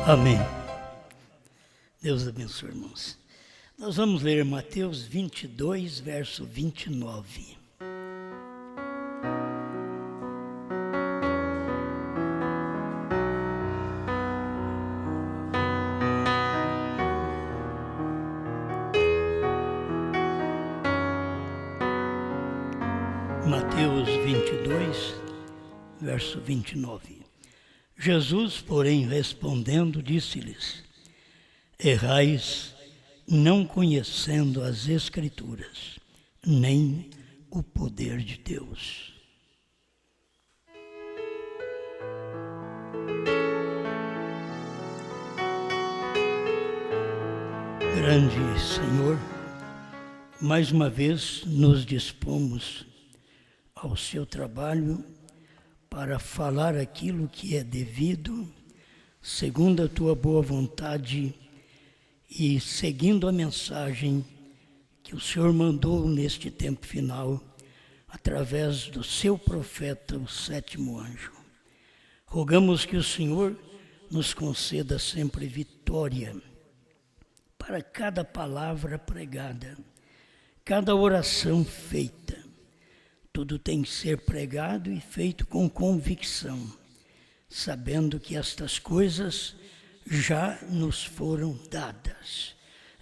Amém. Deus abençoe, irmãos. Nós vamos ler Mateus 22, verso 29. Mateus 22, verso 29. Jesus, porém, respondendo, disse-lhes: errais, não conhecendo as Escrituras, nem o poder de Deus. Grande Senhor, mais uma vez nos dispomos ao seu trabalho para falar aquilo que é devido, segundo a tua boa vontade e seguindo a mensagem que o Senhor mandou neste tempo final, através do seu profeta, o sétimo anjo. Rogamos que o Senhor nos conceda sempre vitória para cada palavra pregada, cada oração feita. Tudo tem que ser pregado e feito com convicção, sabendo que estas coisas já nos foram dadas.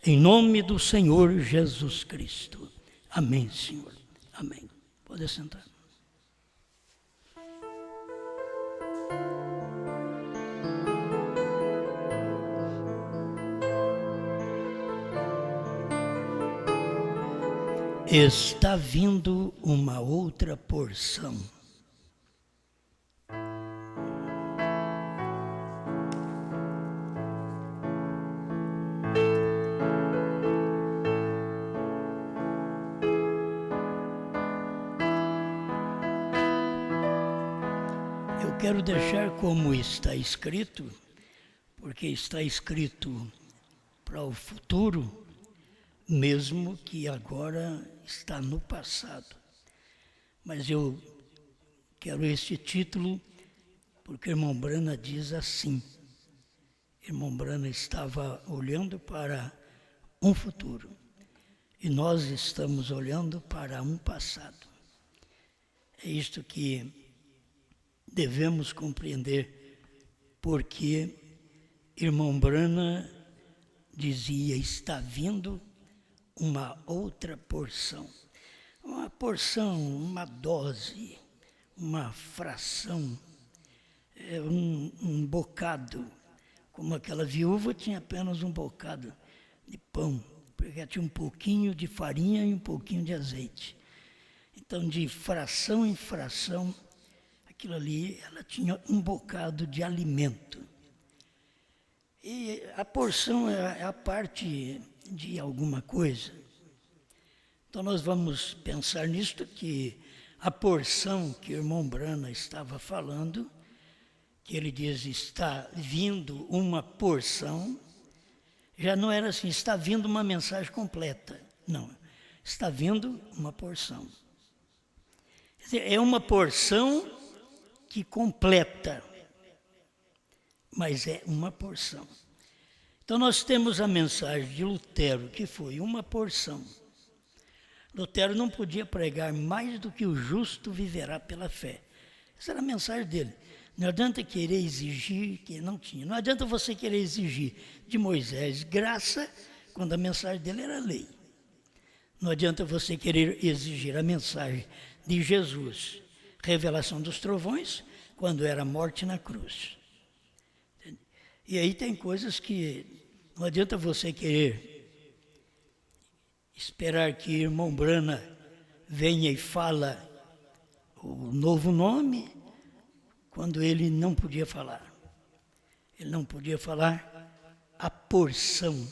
Em nome do Senhor Jesus Cristo. Amém, Senhor. Amém. Pode sentar. Está vindo uma outra porção. Eu quero deixar como está escrito, porque está escrito para o futuro, mesmo que agora está no passado. Mas eu quero este título porque o irmão Brana diz assim. O irmão Brana estava olhando para um futuro e nós estamos olhando para um passado. É isto que devemos compreender, porque irmão Brana dizia: está vindo uma outra porção. Uma porção, uma dose, uma fração, um bocado. Como aquela viúva tinha apenas um bocado de pão, porque tinha um pouquinho de farinha e um pouquinho de azeite. Então, de fração em fração, aquilo ali, ela tinha um bocado de alimento. E a porção é a parte de alguma coisa. Então nós vamos pensar nisto, que a porção que o irmão Brana estava falando, que ele diz: está vindo uma porção, já não era assim, está vindo uma mensagem completa. Não, está vindo uma porção. Quer dizer, é uma porção que completa, mas é uma porção. Então nós temos a mensagem de Lutero, que foi uma porção. Lutero não podia pregar mais do que o justo viverá pela fé. Essa era a mensagem dele. Não adianta querer exigir, que não tinha. Não adianta você querer exigir de Moisés graça, quando a mensagem dele era lei. Não adianta você querer exigir a mensagem de Jesus, revelação dos trovões, quando era morte na cruz. E aí tem coisas que não adianta você querer esperar que irmão Brana venha e fala o novo nome, quando ele não podia falar. Ele não podia falar a porção,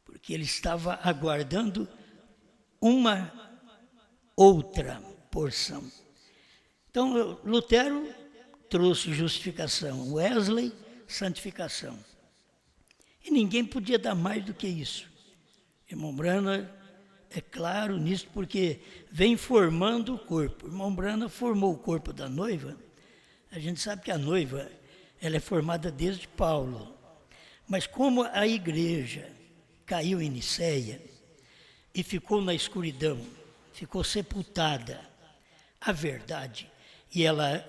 porque ele estava aguardando uma outra porção. Então, Lutero trouxe justificação, Wesley, santificação. E ninguém podia dar mais do que isso. Irmão Brana é claro nisso, porque vem formando o corpo. Irmão Brana formou o corpo da noiva. A gente sabe que a noiva, ela é formada desde Paulo. Mas como a igreja caiu em Nicéia e ficou na escuridão, ficou sepultada a verdade, e ela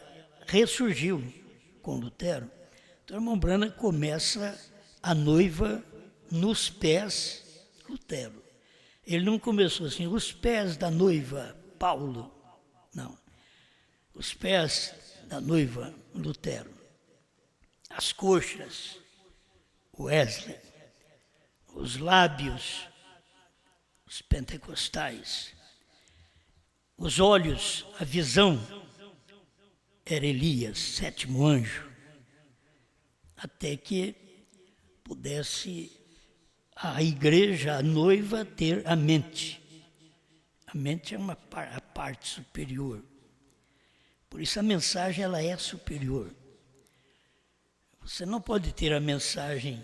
ressurgiu com Lutero, então o irmão Branham começa a noiva nos pés Lutero. Ele não começou assim, os pés da noiva Paulo, não. Os pés da noiva Lutero. As coxas, Wesley. Os lábios, os pentecostais. Os olhos, a visão, era Elias, sétimo anjo. Até que pudesse a igreja, a noiva, ter a mente. A mente é a parte superior. Por isso a mensagem ela é superior. Você não pode ter a mensagem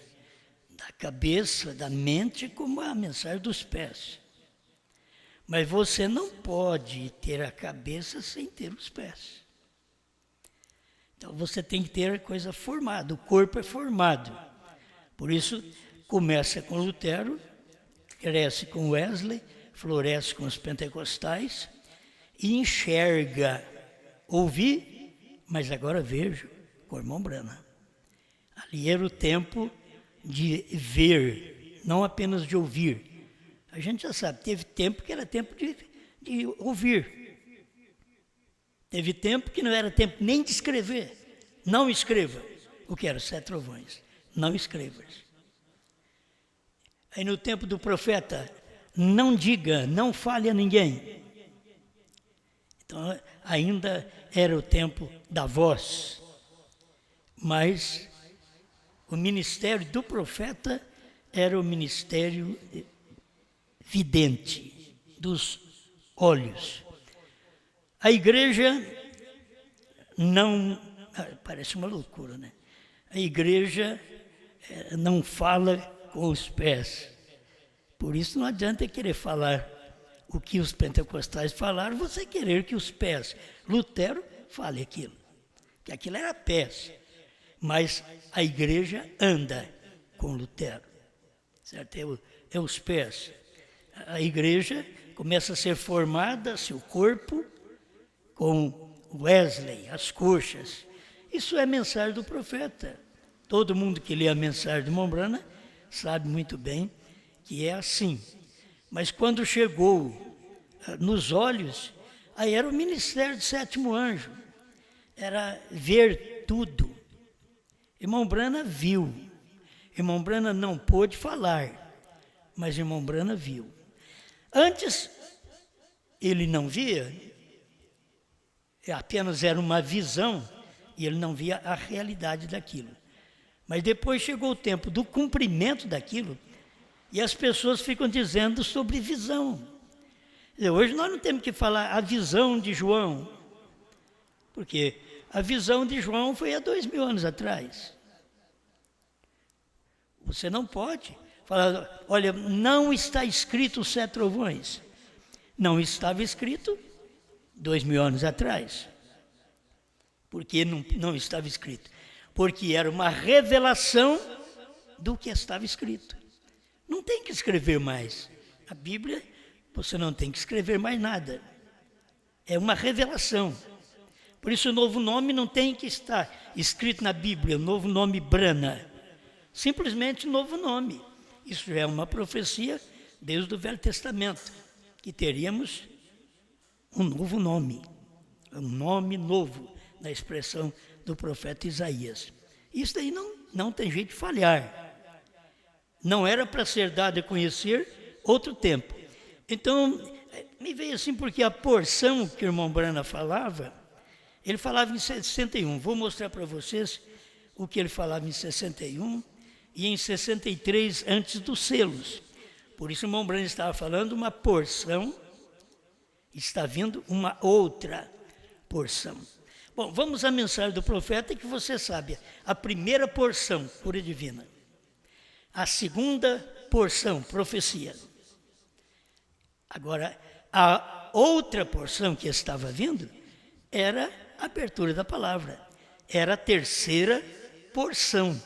da cabeça, da mente, como a mensagem dos pés. Mas você não pode ter a cabeça sem ter os pés. Então você tem que ter a coisa formada, o corpo é formado. Por isso começa com Lutero, cresce com Wesley, floresce com os pentecostais e enxerga. Ouvi, mas agora vejo com o irmão Branham. Ali era o tempo de ver, não apenas de ouvir. A gente já sabe, teve tempo que era tempo de ouvir. Teve tempo que não era tempo nem de escrever. Não escreva. O que era? 7 trovões. Não escrevas. Aí no tempo do profeta, não diga, não fale a ninguém. Então ainda era o tempo da voz. Mas o ministério do profeta era o ministério vidente, dos olhos. A igreja não... Parece uma loucura, né? A igreja não fala com os pés. Por isso não adianta querer falar o que os pentecostais falaram, você querer que os pés. Lutero fale aquilo, que aquilo era pés. Mas a igreja anda com Lutero, certo? É os pés. A igreja começa a ser formada, seu corpo, com Wesley, as coxas. Isso é a mensagem do profeta. Todo mundo que lê a mensagem de irmão Branham sabe muito bem que é assim. Mas quando chegou nos olhos, aí era o ministério do sétimo anjo. Era ver tudo. Irmão Branham viu. Irmão Branham não pôde falar, mas irmão Branham viu. Antes, ele não via, apenas era uma visão, e ele não via a realidade daquilo. Mas depois chegou o tempo do cumprimento daquilo, e as pessoas ficam dizendo sobre visão. Hoje nós não temos que falar a visão de João, porque a visão de João foi há 2000 anos atrás. Você não pode falar, olha, não está escrito os 7 trovões. Não estava escrito 2000 anos atrás. Por que não estava escrito? Porque era uma revelação do que estava escrito. Não tem que escrever mais. A Bíblia, você não tem que escrever mais nada. É uma revelação. Por isso o novo nome não tem que estar escrito na Bíblia, o novo nome Branham. Simplesmente novo nome. Isso já é uma profecia desde o Velho Testamento, que teríamos um novo nome, um nome novo, na expressão do profeta Isaías. Isso daí não tem jeito de falhar. Não era para ser dado a conhecer outro tempo. Então, me veio assim, porque a porção que o irmão Branham falava, ele falava em 61. Vou mostrar para vocês o que ele falava em 61 e em 63, antes dos selos. Por isso o irmão Branham estava falando uma porção, está vindo uma outra porção. Bom, vamos à mensagem do profeta, que você sabe, a primeira porção, cura divina. A segunda porção, profecia. Agora, a outra porção que estava vindo era a abertura da palavra. Era a terceira porção,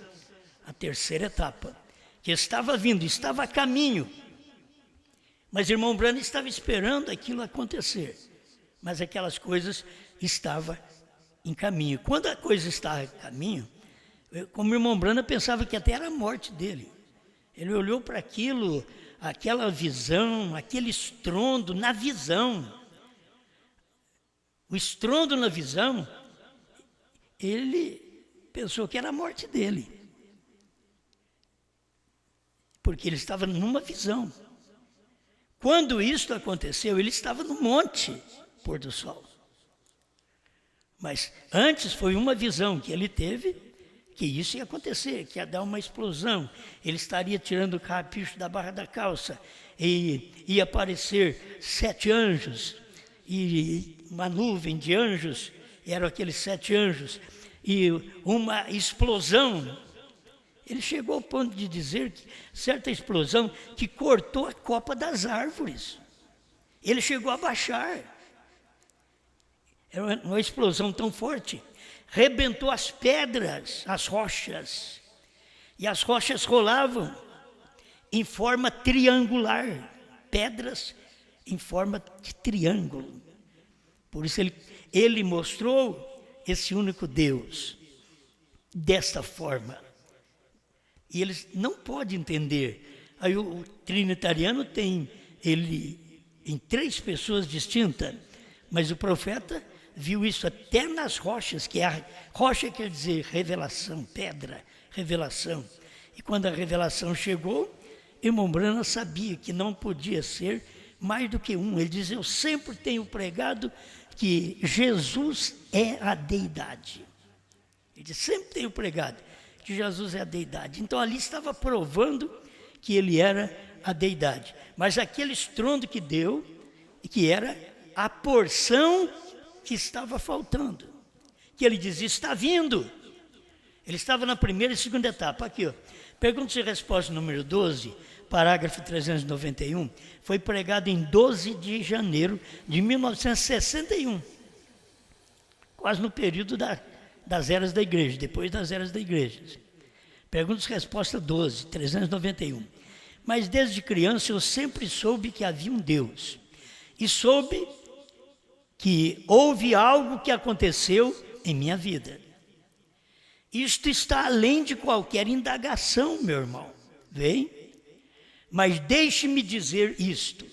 a terceira etapa, que estava vindo, estava a caminho. Mas irmão Branham estava esperando aquilo acontecer. Mas aquelas coisas estavam em caminho. Quando a coisa estava em caminho, como o irmão Branham pensava que até era a morte dele. Ele olhou para aquilo, aquela visão, aquele estrondo na visão. O estrondo na visão, ele pensou que era a morte dele. Porque ele estava numa visão. Quando isso aconteceu, ele estava no monte pôr do sol. Mas antes foi uma visão que ele teve, que isso ia acontecer, que ia dar uma explosão. Ele estaria tirando o carrapicho da barra da calça e ia aparecer 7 anjos e uma nuvem de anjos, eram aqueles 7 anjos, e uma explosão. Ele chegou ao ponto de dizer que certa explosão que cortou a copa das árvores. Ele chegou a baixar. Era uma explosão tão forte. Rebentou as pedras, as rochas. E as rochas rolavam em forma triangular. Pedras em forma de triângulo. Por isso ele mostrou esse único Deus desta forma. E eles não podem entender. Aí o trinitariano tem ele em 3 pessoas distintas, mas o profeta viu isso até nas rochas, que a rocha quer dizer revelação, pedra, revelação. E quando a revelação chegou, irmão Branham sabia que não podia ser mais do que um. Ele diz: eu sempre tenho pregado que Jesus é a deidade. Ele diz: sempre tenho pregado que Jesus é a deidade. Então ali estava provando que ele era a deidade. Mas aquele estrondo que deu, que era a porção que estava faltando. Que ele dizia: está vindo. Ele estava na primeira e segunda etapa. Aqui, ó. Pergunta e resposta número 12, parágrafo 391, foi pregado em 12 de janeiro de 1961. Quase no período das eras da igreja, depois das eras da igreja. Perguntas e resposta 12, 391. Mas desde criança eu sempre soube que havia um Deus. E soube que houve algo que aconteceu em minha vida. Isto está além de qualquer indagação, meu irmão. Vem? Mas deixe-me dizer isto.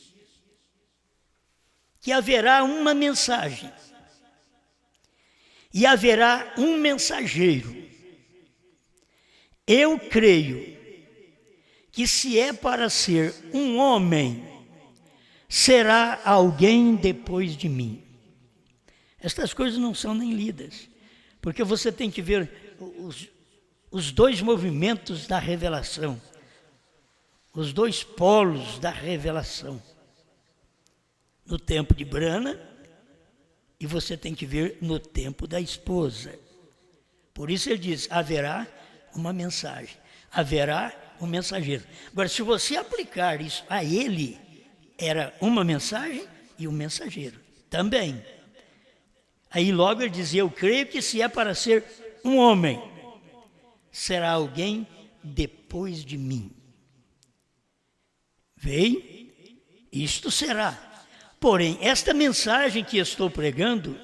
Que haverá uma mensagem. E haverá um mensageiro. Eu creio que se é para ser um homem, será alguém depois de mim. Estas coisas não são nem lidas, porque você tem que ver os 2 movimentos da revelação, os 2 polos da revelação. No tempo de Branham, e você tem que ver no tempo da esposa. Por isso ele diz: haverá uma mensagem, haverá um mensageiro. Agora, se você aplicar isso a ele, era uma mensagem e um mensageiro também. Aí logo ele dizia: eu creio que se é para ser um homem, será alguém depois de mim. Veio, isto será. Porém, esta mensagem que estou pregando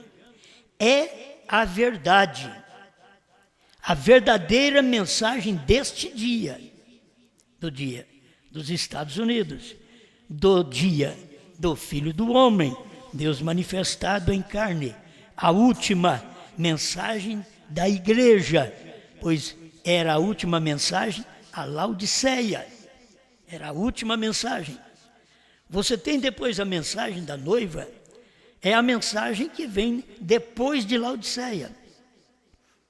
é a verdade. A verdadeira mensagem deste dia, do dia dos Estados Unidos, do dia do Filho do Homem, Deus manifestado em carne, a última mensagem da igreja, pois era a última mensagem a Laodiceia, era a última mensagem. Você tem depois a mensagem da noiva, é a mensagem que vem depois de Laodiceia.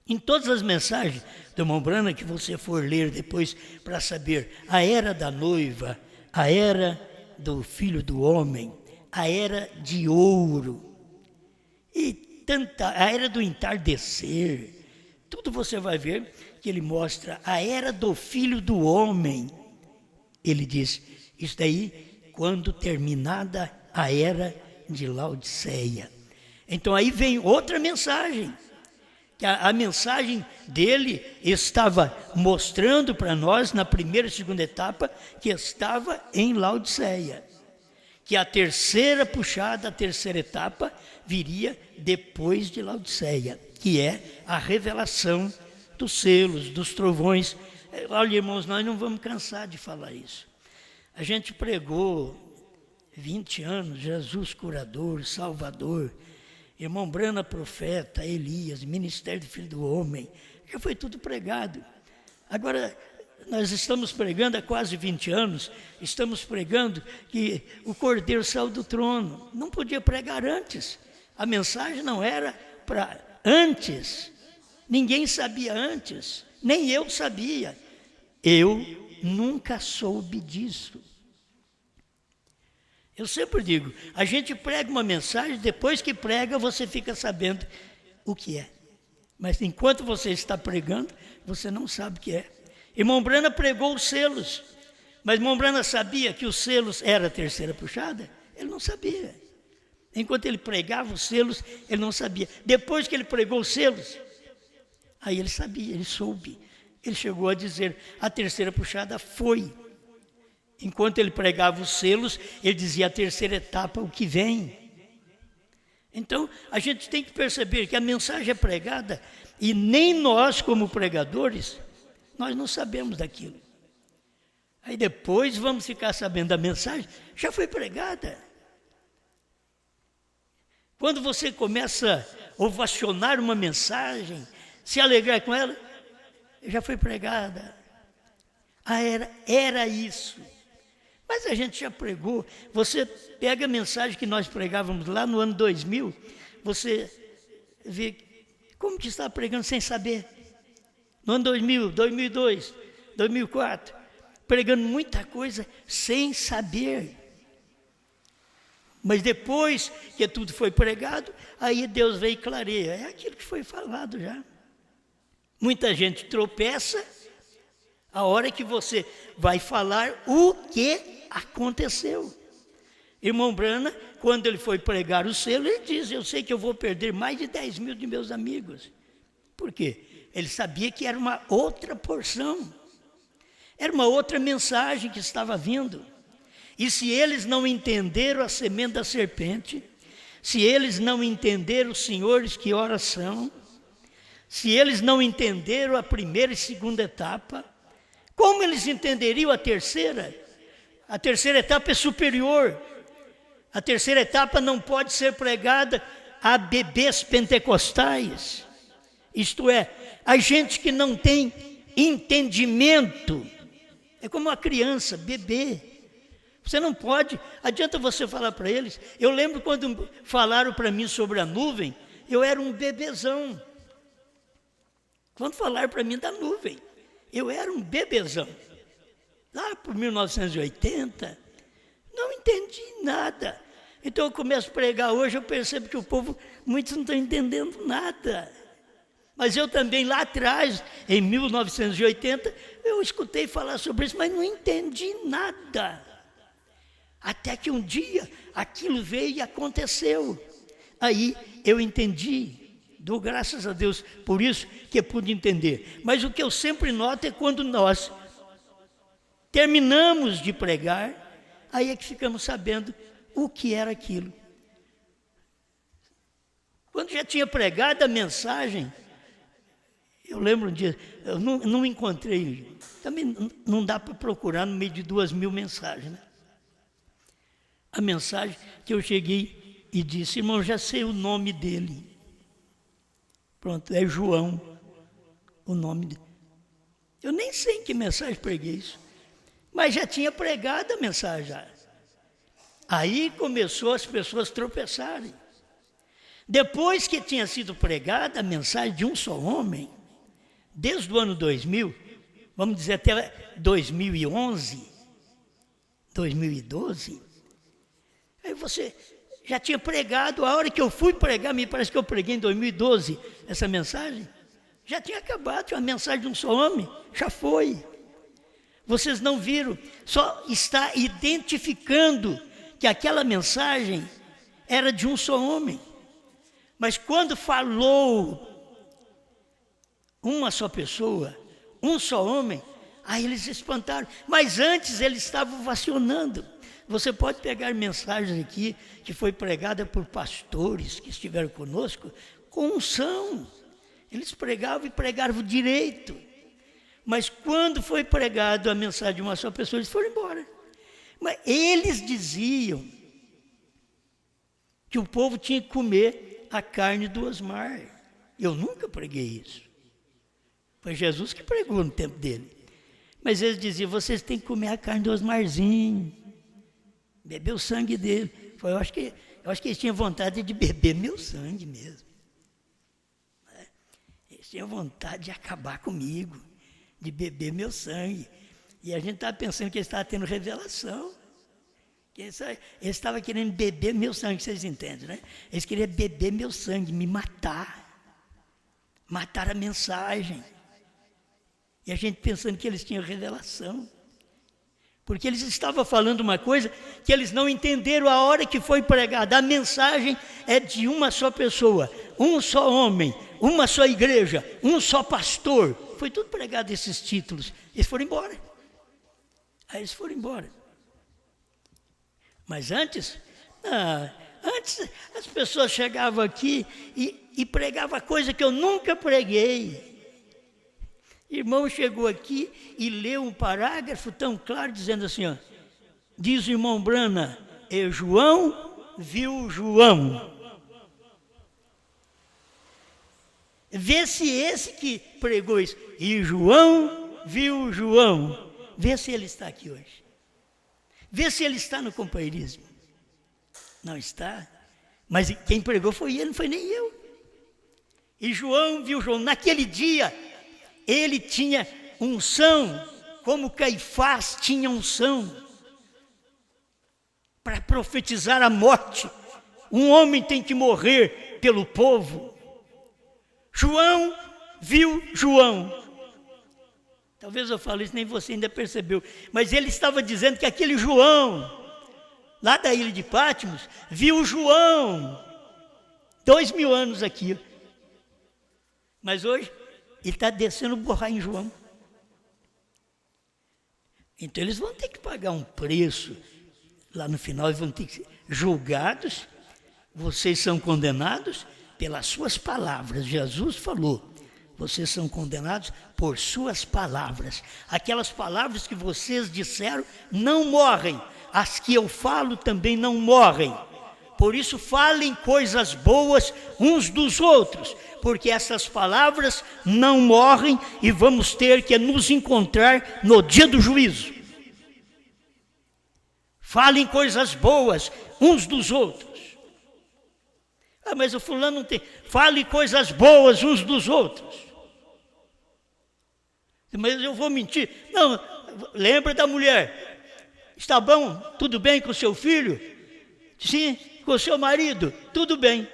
Em todas as mensagens do irmão Branham que você for ler depois para saber a era da noiva, a era do Filho do Homem, a era de ouro, e a era do entardecer, tudo você vai ver que ele mostra a era do Filho do Homem. Ele diz, isso daí quando terminada a era de Laodiceia. Então aí vem outra mensagem, que a mensagem dele estava mostrando para nós, na primeira e segunda etapa, que estava em Laodiceia. Que a terceira puxada, a terceira etapa, viria depois de Laodiceia, que é a revelação dos selos, dos trovões. Olha, irmãos, nós não vamos cansar de falar isso. A gente pregou 20 anos, Jesus curador, salvador, irmão Brana profeta, Elias, ministério do Filho do Homem, já foi tudo pregado. Agora, nós estamos pregando há quase 20 anos, estamos pregando que o Cordeiro saiu do trono. Não podia pregar antes. A mensagem não era para antes. Ninguém sabia antes, nem eu sabia. Eu nunca soube disso. Eu sempre digo, a gente prega uma mensagem, depois que prega você fica sabendo o que é. Mas enquanto você está pregando, você não sabe o que é. Irmão Brana pregou os selos, mas irmão Brana sabia que os selos era a terceira puxada? Ele não sabia. Enquanto ele pregava os selos, ele não sabia. Depois que ele pregou os selos, aí ele sabia, ele soube. Ele chegou a dizer, a terceira puxada foi. Enquanto ele pregava os selos, ele dizia a terceira etapa, o que vem. Então, a gente tem que perceber que a mensagem é pregada e nem nós, como pregadores, nós não sabemos daquilo. Aí depois vamos ficar sabendo da mensagem, já foi pregada. Quando você começa a ovacionar uma mensagem, se alegrar com ela, já foi pregada. Ah, era isso. Mas a gente já pregou. Você pega a mensagem que nós pregávamos lá no ano 2000, você vê como que está pregando sem saber. No ano 2000, 2002, 2004, pregando muita coisa sem saber. Mas depois que tudo foi pregado, aí Deus veio e clareia. É aquilo que foi falado já. Muita gente tropeça a hora que você vai falar o que aconteceu. Irmão Brana, quando ele foi pregar o selo, ele diz, eu sei que eu vou perder mais de 10 mil de meus amigos. Por quê? Ele sabia que era uma outra porção. Era uma outra mensagem que estava vindo. E se eles não entenderam a semente da serpente, se eles não entenderam os senhores que horas são, se eles não entenderam a primeira e segunda etapa, como eles entenderiam a terceira? A terceira etapa é superior. A terceira etapa não pode ser pregada a bebês pentecostais. Isto é, a gente que não tem entendimento. É como uma criança, bebê. Você não pode, adianta você falar para eles. Eu lembro quando falaram para mim sobre a nuvem, eu era um bebezão. Quando falaram para mim da nuvem, eu era um bebezão. Lá por 1980, não entendi nada. Então eu começo a pregar hoje, eu percebo que o povo, muitos não estão entendendo nada. Mas eu também lá atrás, em 1980, eu escutei falar sobre isso, mas não entendi nada. Até que um dia aquilo veio e aconteceu. Aí eu entendi, dou graças a Deus por isso que eu pude entender. Mas o que eu sempre noto é quando nós terminamos de pregar, aí é que ficamos sabendo o que era aquilo. Quando já tinha pregado a mensagem, eu lembro um dia, eu não encontrei, também não dá para procurar no meio de 2.000 mensagens, né? A mensagem que eu cheguei e disse, irmão, já sei o nome dele. Pronto, é João, o nome dele. Eu nem sei em que mensagem preguei isso, mas já tinha pregado a mensagem já. Aí começou as pessoas tropeçarem. Depois que tinha sido pregada a mensagem de um só homem, desde o ano 2000, vamos dizer até 2011, 2012, aí você já tinha pregado, a hora que eu fui pregar, me parece que eu preguei em 2012 essa mensagem, já tinha acabado, tinha uma mensagem de um só homem, já foi. Vocês não viram, só está identificando que aquela mensagem era de um só homem. Mas quando falou uma só pessoa, um só homem, aí eles se espantaram. Mas antes eles estavam vacionando. Você pode pegar mensagens aqui que foi pregada por pastores que estiveram conosco com unção. Eles pregavam e pregavam direito. Mas quando foi pregado a mensagem de uma só pessoa, eles foram embora. Mas eles diziam que o povo tinha que comer a carne do Osmar. Eu nunca preguei isso. Foi Jesus que pregou no tempo dele. Mas eles diziam, vocês têm que comer a carne do Osmarzinho, beber o sangue dele. Eu acho que eles tinham vontade de beber meu sangue mesmo. Eles tinham vontade de acabar comigo, de beber meu sangue. E a gente estava pensando que eles estavam tendo revelação. Que eles estavam querendo beber meu sangue, vocês entendem, né? Eles queriam beber meu sangue, me matar. Matar a mensagem. E a gente pensando que eles tinham revelação. Porque eles estavam falando uma coisa que eles não entenderam a hora que foi pregada. A mensagem é de uma só pessoa, um só homem, uma só igreja, um só pastor. Foi tudo pregado esses títulos. Eles foram embora. Aí eles foram embora. Mas antes as pessoas chegavam aqui e pregavam coisa que eu nunca preguei. Irmão chegou aqui e leu um parágrafo tão claro, dizendo assim, ó, diz o irmão Brana, João viu João. Vê se esse que pregou isso, e João viu João. Vê se ele está aqui hoje. Vê se ele está no companheirismo. Não está. Mas quem pregou foi ele, não foi nem eu. E João viu João. Naquele dia, ele tinha unção, como Caifás tinha unção, para profetizar a morte. Um homem tem que morrer pelo povo. João viu João. Talvez eu fale isso, nem você ainda percebeu. Mas ele estava dizendo que aquele João, lá da ilha de Patmos, viu João, 2000 anos aqui. Mas hoje, ele está descendo borrar em João. Então eles vão ter que pagar um preço. Lá no final eles vão ter que ser julgados. Vocês são condenados pelas suas palavras. Jesus falou, vocês são condenados por suas palavras. Aquelas palavras que vocês disseram não morrem. As que eu falo também não morrem. Por isso falem coisas boas uns dos outros, porque essas palavras não morrem e vamos ter que nos encontrar no dia do juízo. Falem coisas boas uns dos outros. Ah, mas o fulano não tem. Fale coisas boas uns dos outros. Mas eu vou mentir. Não, lembra da mulher. Está bom? Tudo bem com o seu filho? Sim. Com o seu marido? Tudo bem.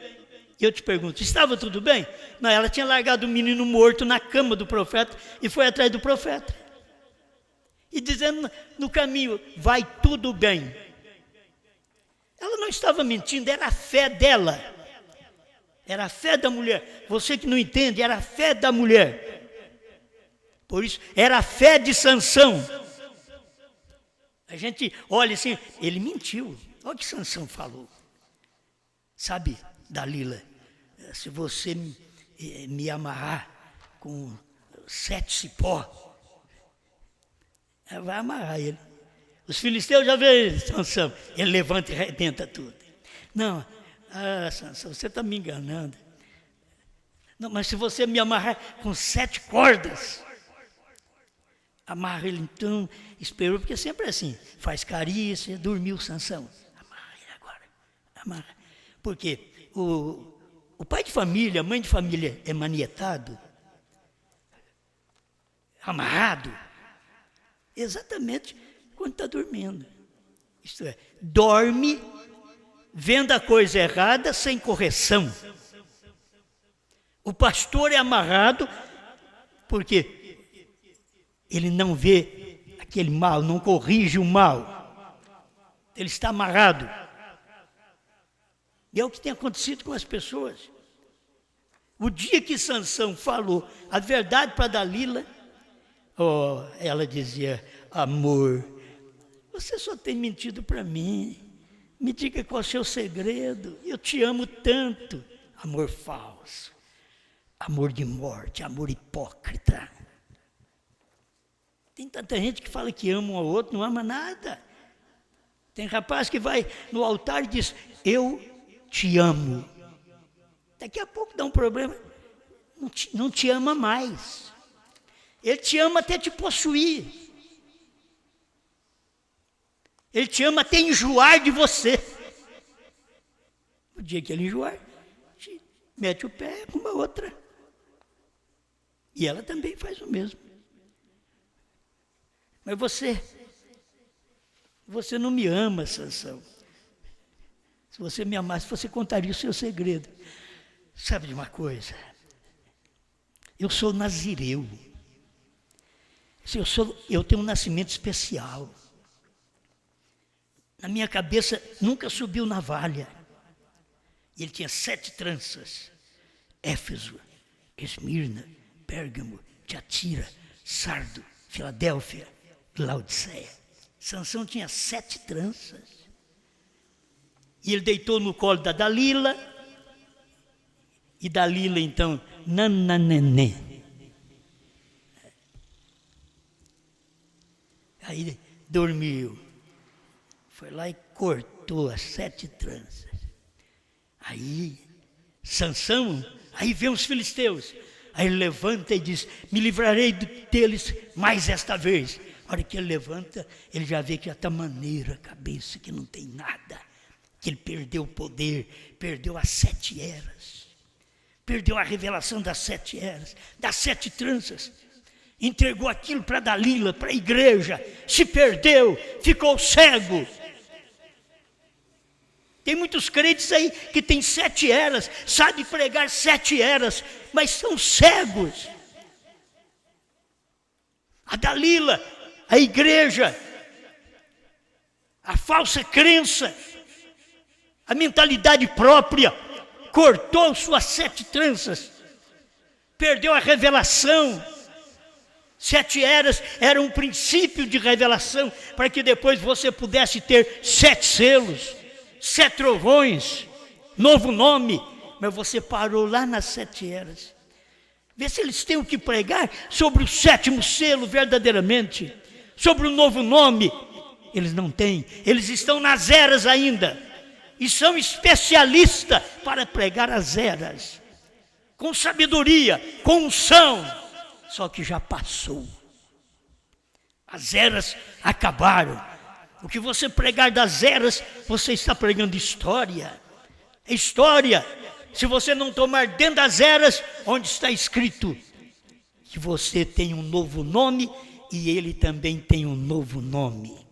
Eu te pergunto, estava tudo bem? Não, ela tinha largado o menino morto na cama do profeta e foi atrás do profeta. E dizendo no caminho, vai tudo bem. Ela não estava mentindo, era a fé dela. Era a fé da mulher. Você que não entende, era a fé da mulher. Por isso, era a fé de Sansão. A gente olha assim, ele mentiu. Olha o que Sansão falou. Sabe, Dalila, se você me amarrar com 7 cipó, vai amarrar ele. Os filisteus já veem Sansão, ele levanta e arrebenta tudo. Não, Sansão, você está me enganando. Não, mas se você me amarrar com 7 cordas, amarra ele então, esperou, porque sempre é assim, faz carícia, dormiu Sansão. Amarra ele agora, amarra. Porque o pai de família, a mãe de família é manietado, amarrado, exatamente quando está dormindo. Isto é, dorme vendo a coisa errada sem correção. O pastor é amarrado porque ele não vê aquele mal, não corrige o mal. Ele está amarrado. E é o que tem acontecido com as pessoas. O dia que Sansão falou a verdade para Dalila, ela dizia: amor, você só tem mentido para mim. Me diga qual é o seu segredo. Eu te amo tanto. Amor falso, amor de morte, amor hipócrita. Tem tanta gente que fala que ama um ao outro, não ama nada. Tem rapaz que vai no altar e diz: eu te amo. Daqui a pouco dá um problema, não te ama mais. Ele te ama até te possuir. Ele te ama até enjoar de você. O dia que ele enjoar, te mete o pé com uma outra. E ela também faz o mesmo. Mas você não me ama, Sansão. Se você me amasse, você contaria o seu segredo. Sabe de uma coisa? Eu sou nazireu. Eu tenho um nascimento especial. Na minha cabeça nunca subiu navalha. E ele tinha 7 tranças: Éfeso, Esmirna, Pérgamo, Tiatira, Sardo, Filadélfia, Laodiceia. Sansão tinha 7 tranças. E ele deitou no colo da Dalila. E Dalila, então, nananenê. Aí dormiu. Foi lá e cortou as 7 tranças. Aí, Sansão, aí vê os filisteus. Aí ele levanta e diz: me livrarei deles mais esta vez. A hora que ele levanta, ele já vê que já está maneira a cabeça, que não tem nada. Que ele perdeu o poder, perdeu as 7 eras. Perdeu a revelação das 7 eras, das 7 tranças. Entregou aquilo para Dalila, para a igreja. Se perdeu, ficou cego. Tem muitos crentes aí que tem 7 eras, sabe pregar 7 eras, mas são cegos. A Dalila, a igreja, a falsa crença, a mentalidade própria, cortou suas 7 tranças, perdeu a revelação. 7 eras era um princípio de revelação, para que depois você pudesse ter 7 selos, 7 trovões, novo nome, mas você parou lá nas 7 eras. Vê se eles têm o que pregar sobre o 7º selo verdadeiramente, sobre o novo nome. Eles não têm, eles estão nas eras ainda. E são especialistas para pregar as eras, com sabedoria, com unção, só que já passou. As eras acabaram. O que você pregar das eras, você está pregando história. É história. Se você não tomar dentro das eras, onde está escrito que você tem um novo nome e ele também tem um novo nome.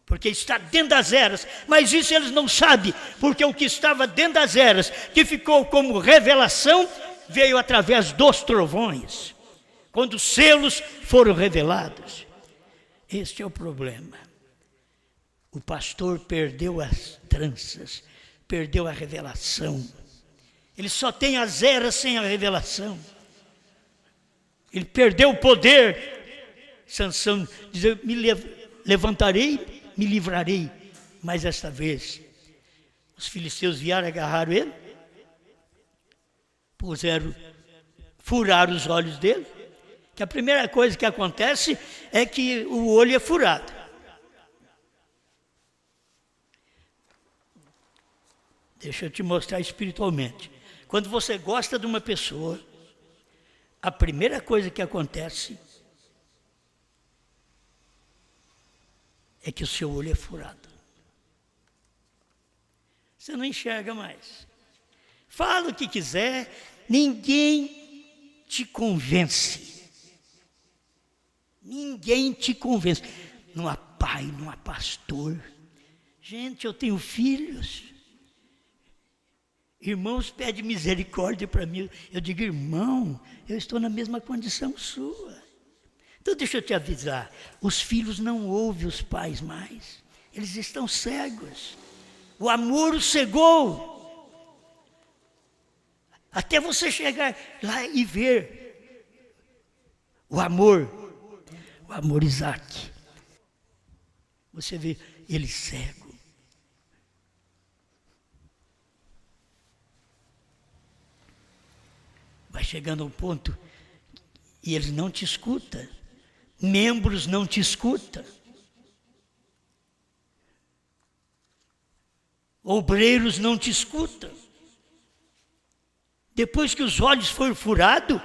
Porque está dentro das eras, mas isso eles não sabem, porque o que estava dentro das eras, que ficou como revelação, veio através dos trovões, quando os selos foram revelados. Este é o problema. O pastor perdeu as tranças, perdeu a revelação. Ele só tem as eras sem a revelação. Ele perdeu o poder. Sansão diz: eu me levantarei, me livrarei, mas esta vez os filisteus vieram, agarraram ele, furaram os olhos dele, que a primeira coisa que acontece é que o olho é furado. Deixa eu te mostrar espiritualmente. Quando você gosta de uma pessoa, a primeira coisa que acontece é que o seu olho é furado. Você não enxerga mais. Fala o que quiser, ninguém te convence. Ninguém te convence. Não há pai, não há pastor. Gente, eu tenho filhos. Irmãos pedem misericórdia para mim. Eu digo: irmão, eu estou na mesma condição sua. Então deixa eu te avisar, os filhos não ouvem os pais mais, eles estão cegos, o amor os cegou. Até você chegar lá e ver o amor Isaac. Você vê ele cego. Vai chegando ao ponto e eles não te escutam. Membros não te escutam. Obreiros não te escutam. Depois que os olhos foram furados,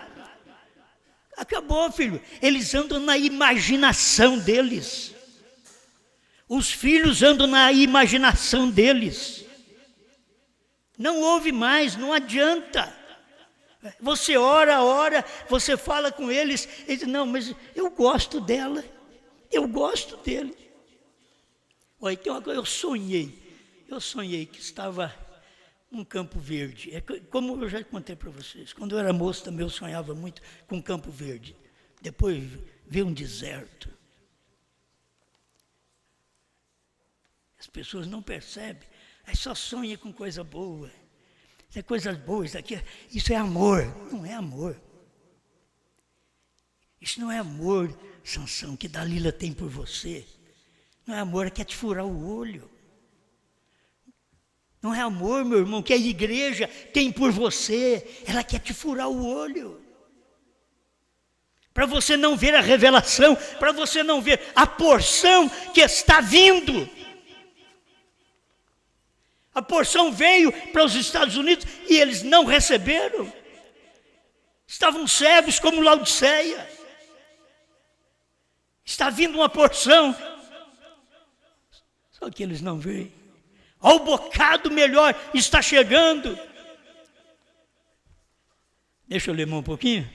acabou, filho. Eles andam na imaginação deles. Os filhos andam na imaginação deles. Não ouve mais, não adianta. Você ora, você fala com eles, eles dizem, não, mas eu gosto dela, eu gosto dele. Olha, tem uma coisa, eu sonhei que estava num Campo Verde. Como eu já contei para vocês, quando eu era moço também eu sonhava muito com Campo Verde. Depois veio um deserto. As pessoas não percebem, aí só sonha com coisa boa. Isso é coisas boas, isso é amor. Não é amor. Isso não é amor, Sansão, que Dalila tem por você. Não é amor, quer te furar o olho. Não é amor, meu irmão, que a igreja tem por você. Ela quer te furar o olho. Para você não ver a revelação, para você não ver a porção que está vindo. A porção veio para os Estados Unidos e eles não receberam. Estavam cegos como Laodiceia. Está vindo uma porção, só que eles não veem. Ó, o bocado melhor está chegando. Deixa eu ler um pouquinho.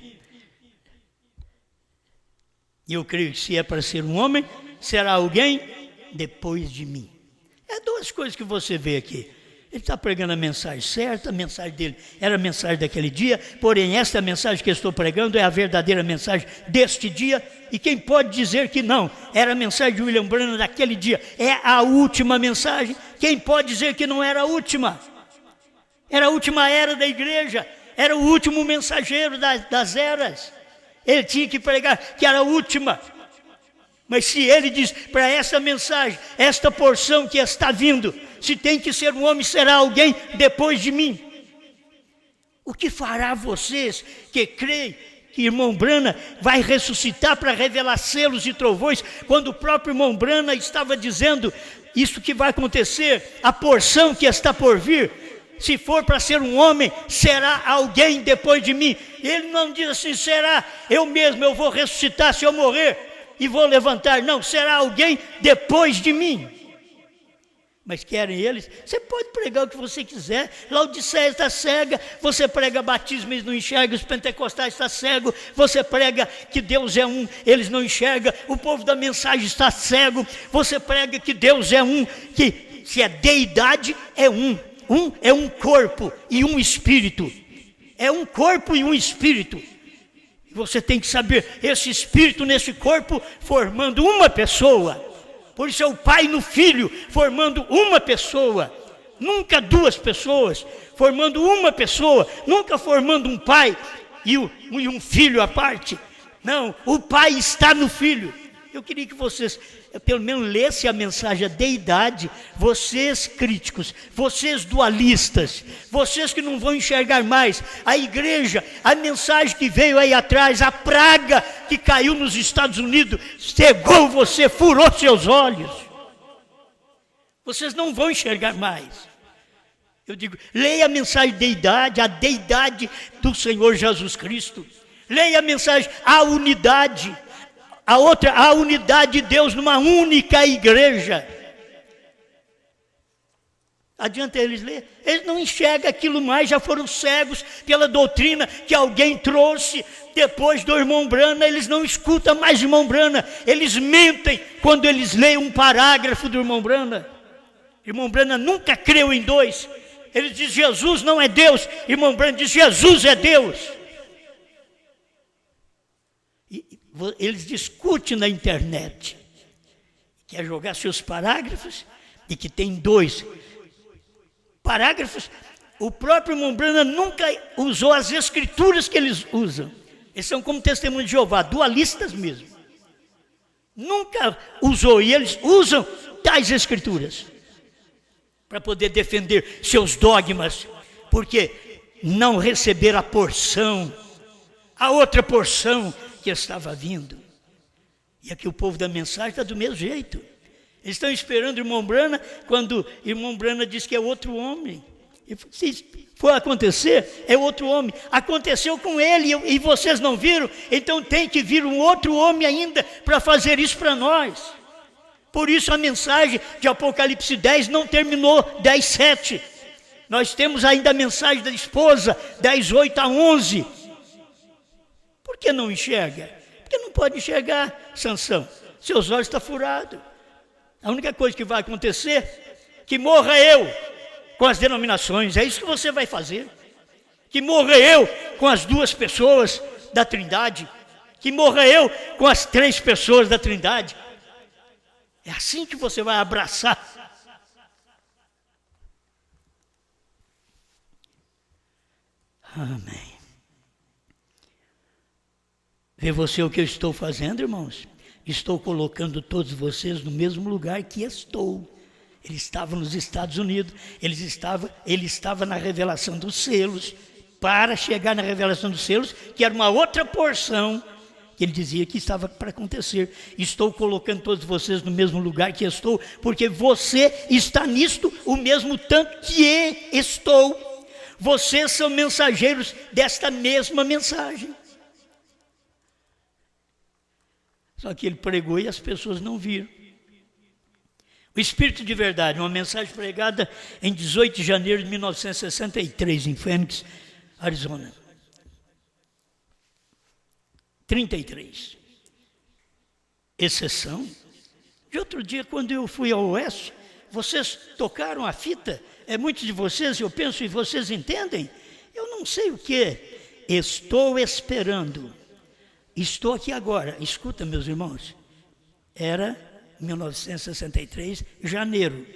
E eu creio que se é para ser um homem, será alguém depois de mim. É duas coisas que você vê aqui. Ele está pregando a mensagem certa, a mensagem dele era a mensagem daquele dia, porém esta mensagem que eu estou pregando é a verdadeira mensagem deste dia, e quem pode dizer que não, era a mensagem de William Branham daquele dia, é a última mensagem, quem pode dizer que não era a última? Era a última era da igreja, era o último mensageiro das eras, ele tinha que pregar que era a última. Mas se ele diz para essa mensagem, esta porção que está vindo, se tem que ser um homem, será alguém depois de mim. O que fará vocês que creem que irmão Branham vai ressuscitar para revelar selos e trovões, quando o próprio irmão Branham estava dizendo isso que vai acontecer, a porção que está por vir, se for para ser um homem, será alguém depois de mim. Ele não diz assim, será eu mesmo, eu vou ressuscitar se eu morrer e vou levantar. Não, será alguém depois de mim. Mas querem eles? Você pode pregar o que você quiser. Laodiceia está cega, você prega batismo, eles não enxergam. Os pentecostais estão cegos, você prega que Deus é um, eles não enxergam. O povo da mensagem está cego, você prega que Deus é um, que se é deidade, é um. Um é um corpo e um espírito. É um corpo e um espírito. Você tem que saber, esse espírito nesse corpo formando uma pessoa. Por isso é o pai no filho formando uma pessoa. Nunca duas pessoas formando uma pessoa. Nunca formando um pai e um filho à parte. Não, o pai está no filho. Eu queria que vocês pelo menos lessem a mensagem, a deidade. Vocês críticos, vocês dualistas, vocês que não vão enxergar mais a igreja, a mensagem que veio aí atrás, a praga que caiu nos Estados Unidos, cegou você, furou seus olhos. Vocês não vão enxergar mais. Eu digo, leia a mensagem deidade, a deidade do Senhor Jesus Cristo. Leia a mensagem, a unidade. A outra, a unidade de Deus numa única igreja. Adianta eles ler? Eles não enxergam aquilo mais, já foram cegos pela doutrina que alguém trouxe depois do irmão Branham. Eles não escutam mais o irmão Branham. Eles mentem quando eles leem um parágrafo do irmão Branham. Irmão Branham nunca creu em dois. Ele diz Jesus não é Deus. Irmão Branham diz Jesus é Deus. Eles discutem na internet, quer jogar seus parágrafos, e que tem dois parágrafos, O próprio irmão Branham nunca usou as escrituras que eles usam. Eles são como testemunho de Jeová, dualistas mesmo. Nunca usou, e eles usam tais escrituras para poder defender seus dogmas, porque não receberam a porção, a outra porção que estava vindo. E aqui o povo da mensagem está do mesmo jeito. Eles estão esperando o irmão Branham, quando o irmão Branham diz que é outro homem. E se for acontecer, é outro homem. Aconteceu com ele e vocês não viram, então tem que vir um outro homem ainda para fazer isso para nós. Por isso a mensagem de Apocalipse 10 não terminou 10:7. Nós temos ainda a mensagem da esposa, 10:8-11. Por que não enxerga? Porque não pode enxergar, Sansão. Seus olhos estão furados. A única coisa que vai acontecer é que morra eu com as denominações. É isso que você vai fazer. Que morra eu com as duas pessoas da Trindade. Que morra eu com as três pessoas da Trindade. É assim que você vai abraçar. Amém. Vê você o que eu estou fazendo, irmãos? Estou colocando todos vocês no mesmo lugar que estou. Ele estava nos Estados Unidos, ele estava na revelação dos selos, para chegar na revelação dos selos, que era uma outra porção, que ele dizia que estava para acontecer. Estou colocando todos vocês no mesmo lugar que estou, porque você está nisto o mesmo tanto que estou. Vocês são mensageiros desta mesma mensagem. Só que ele pregou e as pessoas não viram. O Espírito de Verdade, uma mensagem pregada em 18 de janeiro de 1963, em Phoenix, Arizona. 33. Exceção. De outro dia, quando eu fui ao Oeste, vocês tocaram a fita, muitos de vocês, eu penso, e vocês entendem? Eu não sei o que. Estou esperando. Estou aqui agora. Escuta, meus irmãos. Era 1963, janeiro.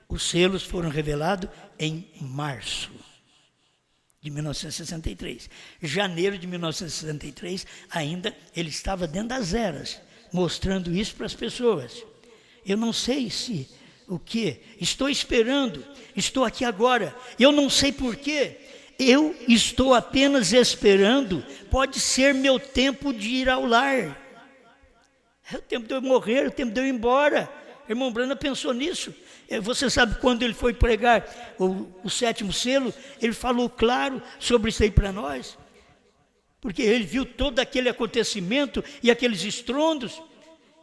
Os selos foram revelados em março de 1963. Janeiro de 1963, ainda ele estava dentro das eras, mostrando isso para as pessoas. Eu não sei se o que, estou esperando, estou aqui agora, eu não sei porquê, eu estou apenas esperando, pode ser meu tempo de ir ao lar. É o tempo de eu morrer, é o tempo de eu ir embora. O irmão Branham pensou nisso. Você sabe, quando ele foi pregar o sétimo selo, ele falou claro sobre isso aí para nós. Porque ele viu todo aquele acontecimento e aqueles estrondos.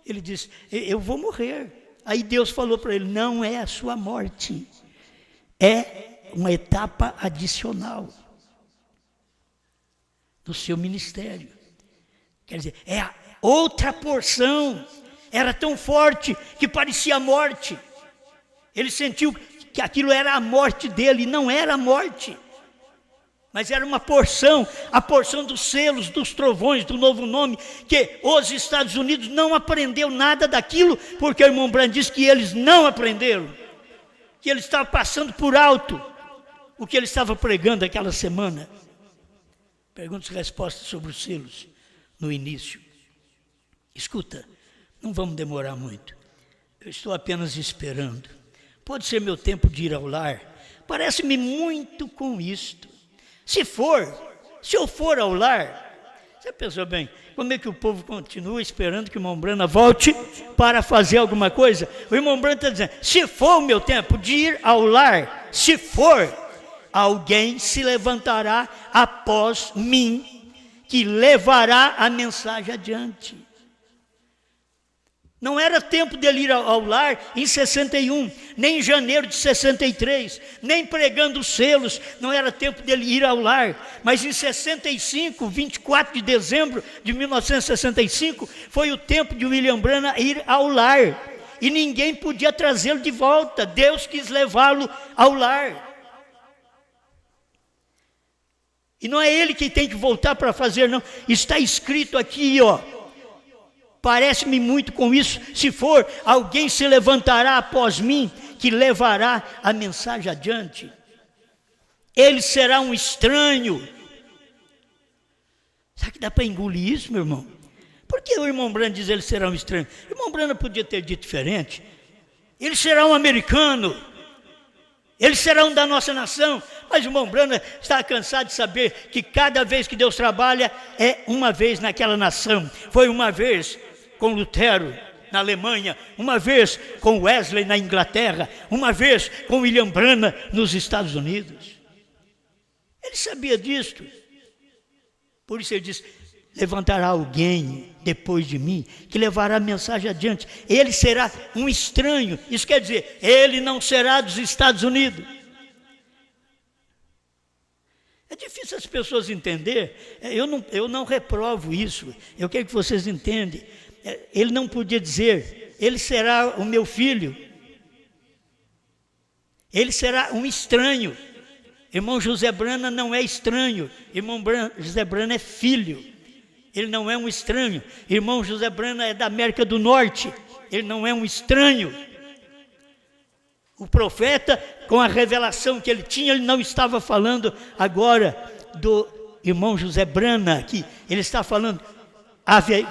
Ele disse, eu vou morrer. Aí Deus falou para ele, não é a sua morte. É uma etapa adicional do seu ministério. Quer dizer, é a outra porção. Era tão forte que parecia a morte. Ele sentiu que aquilo era a morte dele, não era a morte. Mas era uma porção, a porção dos selos, dos trovões, do novo nome, que os Estados Unidos não aprendeu nada daquilo, porque o irmão Branham disse que eles não aprenderam, que ele estava passando por alto o que ele estava pregando aquela semana. Perguntas e respostas sobre os selos no início. Escuta, não vamos demorar muito. Eu estou apenas esperando. Pode ser meu tempo de ir ao lar. Parece-me muito com isto. Se eu for ao lar, você pensou bem, como é que o povo continua esperando que o irmão Branham volte para fazer alguma coisa? O irmão Branham está dizendo, se for o meu tempo de ir ao lar, se for, alguém se levantará após mim, que levará a mensagem adiante. Não era tempo dele ir ao lar em 61, nem em janeiro de 63, nem pregando os selos, não era tempo dele ir ao lar. Mas em 65, 24 de dezembro de 1965, foi o tempo de William Branham ir ao lar. E ninguém podia trazê-lo de volta, Deus quis levá-lo ao lar. E não é ele que tem que voltar para fazer, não. Está escrito aqui, ó. Parece-me muito com isso. Se for, alguém se levantará após mim, que levará a mensagem adiante. Ele será um estranho. Será que dá para engolir isso, meu irmão? Por que o irmão Branham diz ele será um estranho? O irmão Branham podia ter dito diferente. Ele será um americano. Ele será um da nossa nação. Mas o irmão Branham está cansado de saber que cada vez que Deus trabalha é uma vez naquela nação. Foi uma vez com Lutero na Alemanha, uma vez com Wesley na Inglaterra, uma vez com William Branham nos Estados Unidos. Ele sabia disto. Por isso ele diz: levantará alguém depois de mim que levará a mensagem adiante. Ele será um estranho. Isso quer dizer, ele não será dos Estados Unidos. É difícil as pessoas entenderem. Eu não reprovo isso. Eu quero que vocês entendam. Ele não podia dizer: ele será o meu filho. Ele será um estranho. Irmão José Branham não é estranho. Irmão José Branham é filho. Ele não é um estranho. Irmão José Branham é da América do Norte. Ele não é um estranho. O profeta, com a revelação que ele tinha, ele não estava falando agora do irmão José Branham aqui. Ele está falando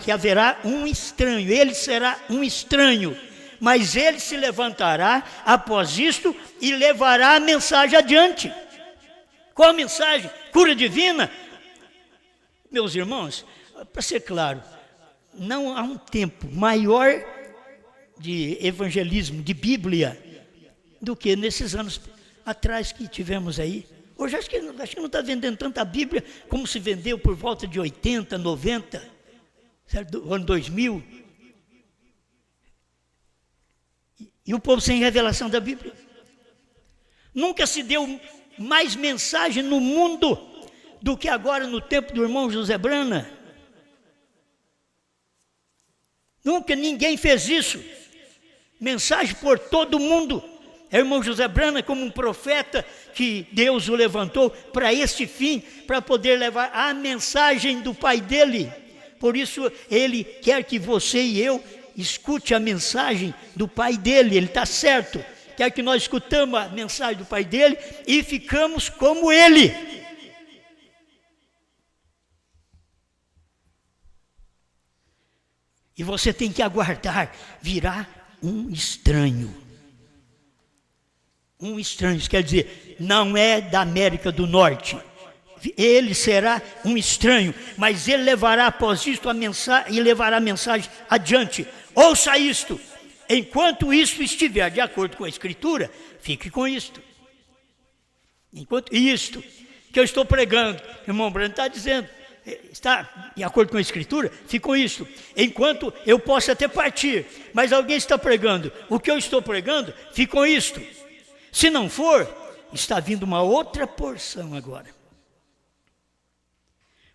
que haverá um estranho. Ele será um estranho. Mas ele se levantará após isto e levará a mensagem adiante. Qual a mensagem? Cura divina? Meus irmãos, para ser claro, não há um tempo maior de evangelismo, de Bíblia, do que nesses anos atrás que tivemos aí. Hoje acho que não está vendendo tanta Bíblia como se vendeu por volta de 80, 90, certo? Do ano 2000. E o povo sem revelação da Bíblia. Nunca se deu mais mensagem no mundo do que agora no tempo do irmão José Branham. Nunca ninguém fez isso. Mensagem por todo mundo. É o irmão José Branham como um profeta que Deus o levantou para este fim, para poder levar a mensagem do Pai dele. Por isso ele quer que você e eu escute a mensagem do Pai dele. Ele está certo. Quer que nós escutamos a mensagem do Pai dele e ficamos como ele. E você tem que aguardar, virá um estranho. Um estranho, isso quer dizer, não é da América do Norte. Ele será um estranho, mas ele levará após isto a mensagem e levará a mensagem adiante. Ouça isto. Enquanto isso estiver de acordo com a Escritura, fique com isto. Enquanto isto que eu estou pregando, o irmão Branham está dizendo, está de acordo com a Escritura, fique com isto. Enquanto eu posso até partir, mas alguém está pregando o que eu estou pregando, fique com isto. Se não for, está vindo uma outra porção agora.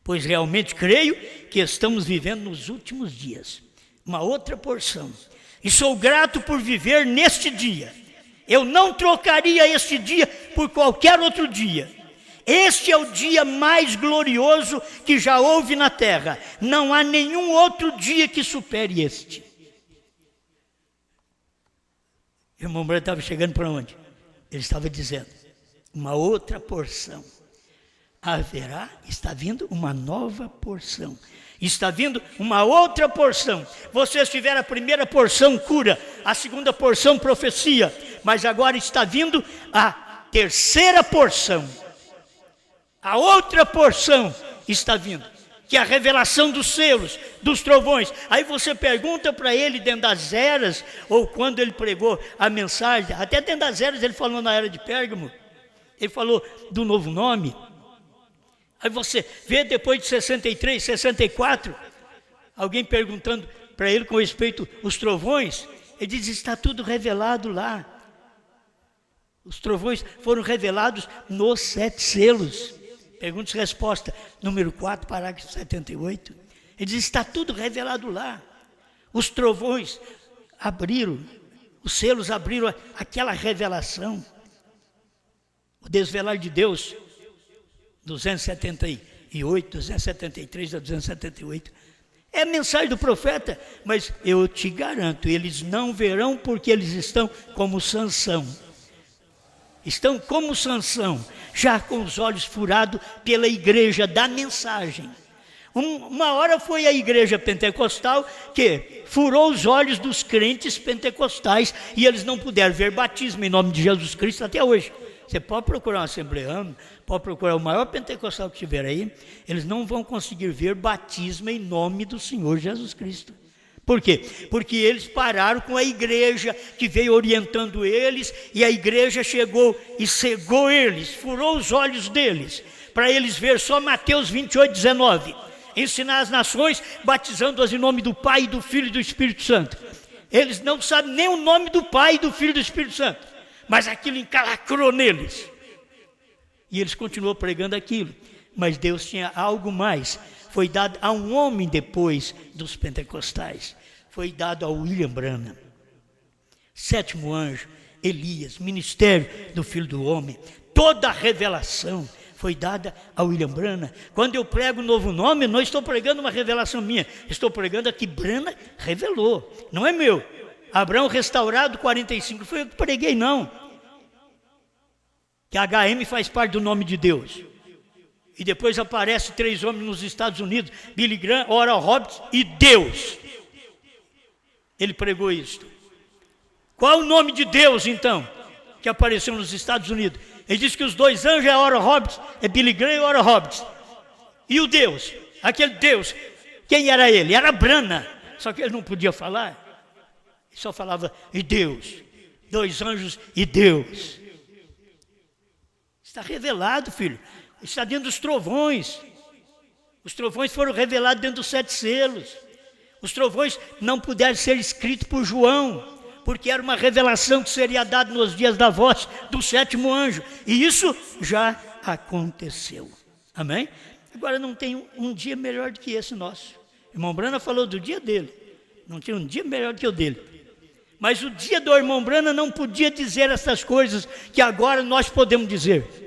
Pois realmente creio que estamos vivendo nos últimos dias. Uma outra porção. E sou grato por viver neste dia. Eu não trocaria este dia por qualquer outro dia. Este é o dia mais glorioso que já houve na terra. Não há nenhum outro dia que supere este. O irmão Branham estava chegando para onde? Ele estava dizendo, uma outra porção. Haverá, está vindo uma nova porção. Está vindo uma outra porção. Vocês tiveram a primeira porção, cura. A segunda porção, profecia. Mas agora está vindo a terceira porção. A outra porção está vindo. Que é a revelação dos selos, dos trovões. Aí você pergunta para ele dentro das eras, ou quando ele pregou a mensagem, até dentro das eras ele falou na era de Pérgamo. Ele falou do novo nome. Aí você vê depois de 63, 64, alguém perguntando para ele com respeito aos trovões, ele diz, está tudo revelado lá. Os trovões foram revelados nos 7 selos. Perguntas e resposta, número 4, parágrafo 78. Ele diz, está tudo revelado lá. Os trovões abriram, os selos abriram aquela revelação. O desvelar de Deus, 278, 273 a 278. É a mensagem do profeta, mas eu te garanto, eles não verão porque eles estão como Sansão. estão como Sansão, já com os olhos furados pela igreja da mensagem. Uma hora foi a igreja pentecostal que furou os olhos dos crentes pentecostais e eles não puderam ver batismo em nome de Jesus Cristo até hoje. Você pode procurar um assembleano, pode procurar o maior pentecostal que tiver aí, eles não vão conseguir ver batismo em nome do Senhor Jesus Cristo. Por quê? Porque eles pararam com a igreja que veio orientando eles e a igreja chegou e cegou eles, furou os olhos deles, para eles ver só Mateus 28, 19. Ensinar as nações, batizando-as em nome do Pai, do Filho e do Espírito Santo. Eles não sabem nem o nome do Pai, do Filho e do Espírito Santo, mas aquilo encalacrou neles. E eles continuam pregando aquilo, mas Deus tinha algo mais. Foi dado a um homem depois dos pentecostais, foi dado a William Branham. Sétimo anjo, Elias, ministério do Filho do Homem, toda a revelação foi dada a William Branham. Quando eu prego um novo nome, não estou pregando uma revelação minha, estou pregando a que Branham revelou, não é meu. Abraão restaurado 45, foi eu que preguei, não. Que HM faz parte do nome de Deus. E depois aparece 3 homens nos Estados Unidos, Billy Graham, Oral Roberts e Deus. Ele pregou isto. Qual o nome de Deus, então, que apareceu nos Estados Unidos? Ele disse que os 2 anjos é Oral Roberts, é Billy Graham e Oral Roberts. E o Deus, aquele Deus, quem era ele? Era Branham, só que ele não podia falar. Ele só falava, e Deus, 2 anjos e Deus. Está revelado, filho. Está dentro dos trovões. Os trovões foram revelados dentro dos 7 selos. Os trovões não puderam ser escritos por João, porque era uma revelação que seria dada nos dias da voz do 7º anjo. E isso já aconteceu. Amém? Agora não tem um dia melhor do que esse nosso. O irmão Branham falou do dia dele. Não tinha um dia melhor do que o dele. Mas o dia do irmão Branham não podia dizer essas coisas que agora nós podemos dizer.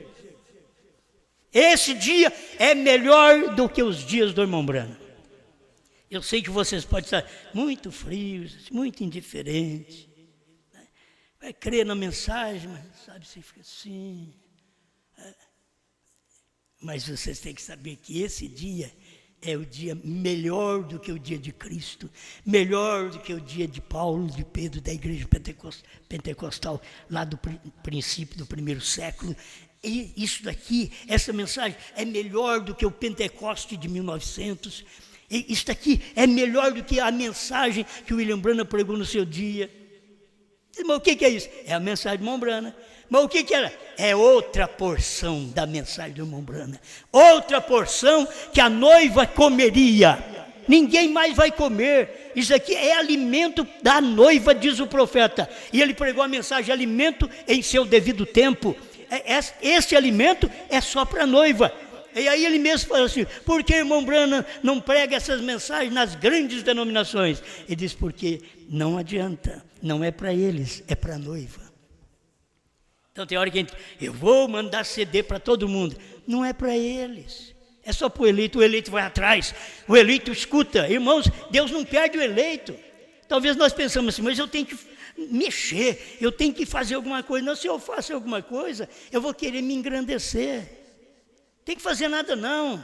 Esse dia é melhor do que os dias do irmão Branham. Eu sei que vocês podem estar muito frios, muito indiferentes. Vai crer na mensagem, mas sabe, você fica assim. Mas vocês têm que saber que esse dia é o dia melhor do que o dia de Cristo, melhor do que o dia de Paulo, de Pedro, da igreja pentecostal, lá do princípio do 1º século. E isso daqui, essa mensagem é melhor do que o Pentecoste de 1900. E isso daqui é melhor do que a mensagem que o William Branham pregou no seu dia. Mas o que é isso? É a mensagem do irmão Branham. Mas o que era? É outra porção da mensagem do irmão Branham. Outra porção que a noiva comeria. Ninguém mais vai comer. Isso aqui é alimento da noiva, diz o profeta. E ele pregou a mensagem, alimento em seu devido tempo. Esse alimento é só para a noiva. E aí ele mesmo fala assim, por que o irmão Branham não prega essas mensagens nas grandes denominações? Ele diz, porque não adianta, não é para eles, é para a noiva. Então tem hora que a gente, eu vou mandar CD para todo mundo. Não é para eles, é só para o eleito vai atrás, o eleito escuta. Irmãos, Deus não perde o eleito. Talvez nós pensamos assim, mas eu tenho que mexer, eu tenho que fazer alguma coisa. Não, se eu faço alguma coisa, eu vou querer me engrandecer. Tem que fazer nada não.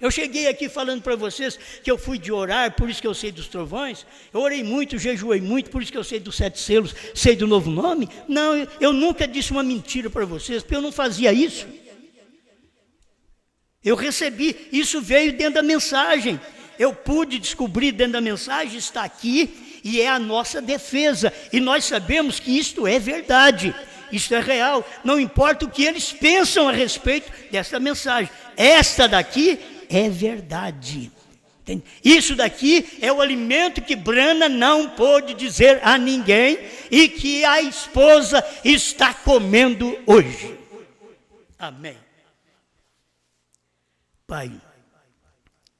Eu cheguei aqui falando para vocês que eu fui de orar, por isso que eu sei dos trovões. Eu orei muito, jejuei muito, por isso que eu sei dos 7 selos, sei do novo nome. Não, eu nunca disse uma mentira para vocês, porque eu não fazia isso. Eu recebi, isso veio dentro da mensagem. Eu pude descobrir dentro da mensagem, está aqui, e é a nossa defesa. E nós sabemos que isto é verdade. Isso é real, não importa o que eles pensam a respeito dessa mensagem. Esta daqui é verdade. Entende? Isso daqui é o alimento que Branham não pôde dizer a ninguém e que a esposa está comendo hoje. Amém. Pai,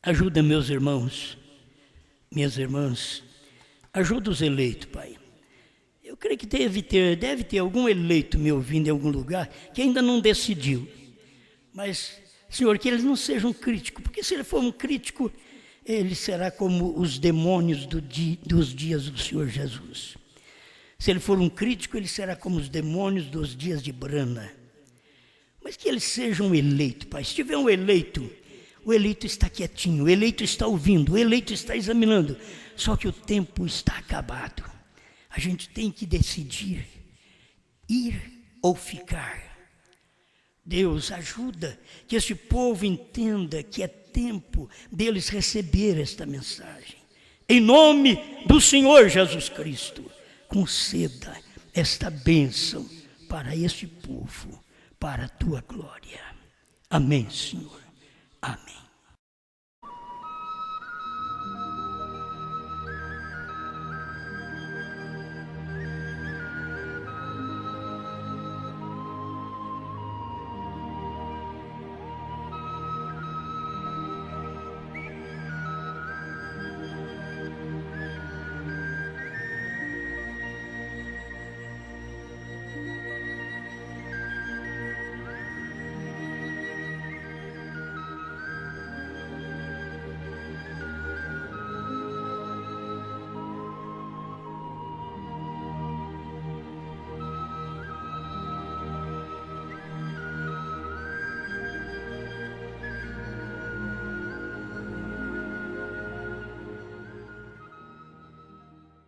ajuda meus irmãos, minhas irmãs, ajuda os eleitos, Pai. Eu creio que deve ter algum eleito me ouvindo em algum lugar que ainda não decidiu. Mas, Senhor, que eles não sejam críticos, porque se ele for um crítico, ele será como os demônios dos dias do Senhor Jesus. Se ele for um crítico, ele será como os demônios dos dias de Brana. Mas que ele seja um eleito, Pai. Se tiver um eleito, o eleito está quietinho, o eleito está ouvindo, o eleito está examinando. Só que o tempo está acabado. A gente tem que decidir ir ou ficar. Deus ajuda que este povo entenda que é tempo deles receber esta mensagem. Em nome do Senhor Jesus Cristo, conceda esta bênção para este povo, para a tua glória. Amém, Senhor. Amém.